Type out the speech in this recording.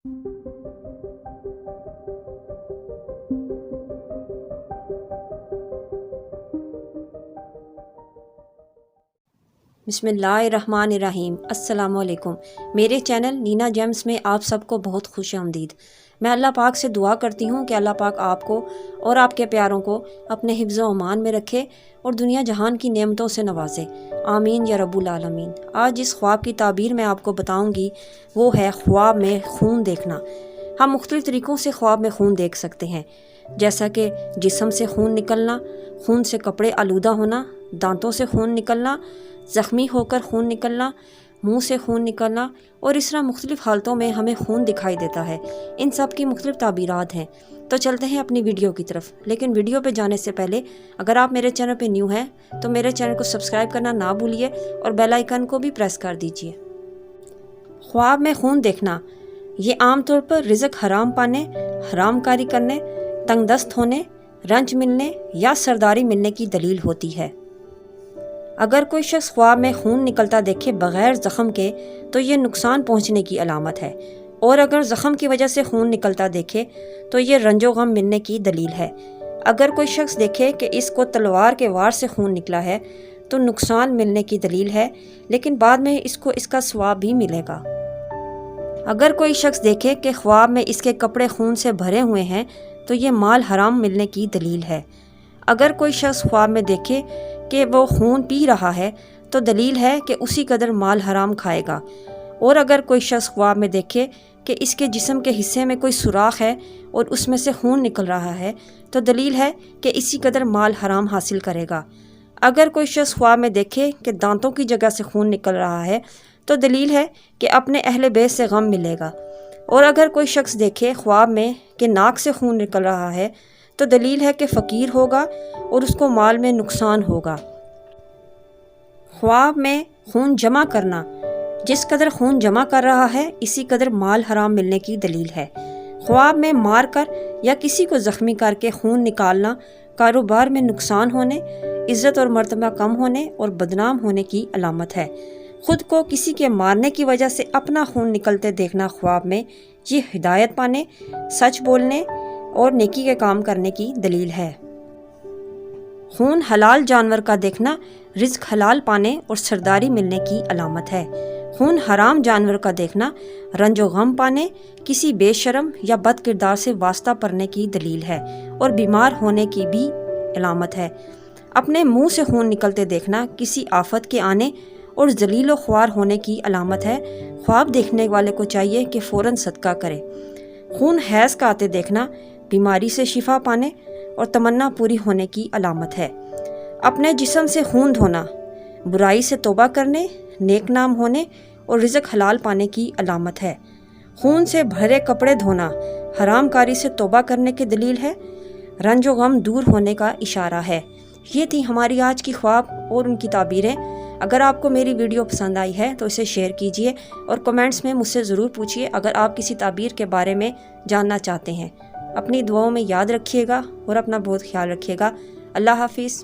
بسم اللہ الرحمن الرحیم۔ السلام علیکم۔ میرے چینل نینا جیمز میں آپ سب کو بہت خوش آمدید۔ میں اللہ پاک سے دعا کرتی ہوں کہ اللہ پاک آپ کو اور آپ کے پیاروں کو اپنے حفظ و امان میں رکھے اور دنیا جہان کی نعمتوں سے نوازے، آمین یا رب العالمین۔ آج جس خواب کی تعبیر میں آپ کو بتاؤں گی وہ ہے خواب میں خون دیکھنا۔ ہم مختلف طریقوں سے خواب میں خون دیکھ سکتے ہیں، جیسا کہ جسم سے خون نکلنا، خون سے کپڑے آلودہ ہونا، دانتوں سے خون نکلنا، زخمی ہو کر خون نکلنا، منہ سے خون نکلنا، اور اس طرح مختلف حالتوں میں ہمیں خون دکھائی دیتا ہے۔ ان سب کی مختلف تعبیرات ہیں۔ تو چلتے ہیں اپنی ویڈیو کی طرف، لیکن ویڈیو پہ جانے سے پہلے اگر آپ میرے چینل پہ نیو ہیں تو میرے چینل کو سبسکرائب کرنا نہ بھولیے اور بیل آئیکن کو بھی پریس کر دیجیے۔ خواب میں خون دیکھنا یہ عام طور پر رزق حرام پانے، حرام کاری کرنے، تنگ دست ہونے، رنج ملنے یا سرداری ملنے کی دلیل ہوتی ہے۔ اگر کوئی شخص خواب میں خون نکلتا دیکھے بغیر زخم کے تو یہ نقصان پہنچنے کی علامت ہے، اور اگر زخم کی وجہ سے خون نکلتا دیکھے تو یہ رنج و غم ملنے کی دلیل ہے۔ اگر کوئی شخص دیکھے کہ اس کو تلوار کے وار سے خون نکلا ہے تو نقصان ملنے کی دلیل ہے، لیکن بعد میں اس کو اس کا ثواب بھی ملے گا۔ اگر کوئی شخص دیکھے کہ خواب میں اس کے کپڑے خون سے بھرے ہوئے ہیں تو یہ مال حرام ملنے کی دلیل ہے۔ اگر کوئی شخص خواب میں دیکھے کہ وہ خون پی رہا ہے تو دلیل ہے کہ اسی قدر مال حرام کھائے گا، اور اگر کوئی شخص خواب میں دیکھے کہ اس کے جسم کے حصے میں کوئی سوراخ ہے اور اس میں سے خون نکل رہا ہے تو دلیل ہے کہ اسی قدر مال حرام حاصل کرے گا۔ اگر کوئی شخص خواب میں دیکھے کہ دانتوں کی جگہ سے خون نکل رہا ہے تو دلیل ہے کہ اپنے اہل بیت سے غم ملے گا، اور اگر کوئی شخص دیکھے خواب میں کہ ناک سے خون نکل رہا ہے تو دلیل ہے کہ فقیر ہوگا اور اس کو مال میں نقصان ہوگا۔ خواب میں خون جمع کرنا جس قدر خون جمع کر رہا ہے اسی قدر مال حرام ملنے کی دلیل ہے۔ خواب میں مار کر یا کسی کو زخمی کر کے خون نکالنا کاروبار میں نقصان ہونے، عزت اور مرتبہ کم ہونے اور بدنام ہونے کی علامت ہے۔ خود کو کسی کے مارنے کی وجہ سے اپنا خون نکلتے دیکھنا خواب میں یہ ہدایت پانے، سچ بولنے اور نیکی کے کام کرنے کی دلیل ہے۔ خون حلال جانور کا دیکھنا رزق حلال پانے اور سرداری ملنے کی علامت ہے۔ خون حرام جانور کا دیکھنا رنج و غم پانے، کسی بے شرم یا بد کردار سے واسطہ پڑنے کی دلیل ہے اور بیمار ہونے کی بھی علامت ہے۔ اپنے منہ سے خون نکلتے دیکھنا کسی آفت کے آنے اور ذلیل و خوار ہونے کی علامت ہے۔ خواب دیکھنے والے کو چاہیے کہ فوراً صدقہ کرے۔ خون حیض کا آتے دیکھنا بیماری سے شفا پانے اور تمنا پوری ہونے کی علامت ہے۔ اپنے جسم سے خون دھونا برائی سے توبہ کرنے، نیک نام ہونے اور رزق حلال پانے کی علامت ہے۔ خون سے بھرے کپڑے دھونا حرام کاری سے توبہ کرنے کی دلیل ہے، رنج و غم دور ہونے کا اشارہ ہے۔ یہ تھی ہماری آج کی خواب اور ان کی تعبیریں۔ اگر آپ کو میری ویڈیو پسند آئی ہے تو اسے شیئر کیجیے اور کمنٹس میں مجھ سے ضرور پوچھیے اگر آپ کسی تعبیر کے بارے میں جاننا چاہتے ہیں۔ اپنی دعاؤں میں یاد رکھیے گا اور اپنا بہت خیال رکھیے گا۔ اللہ حافظ۔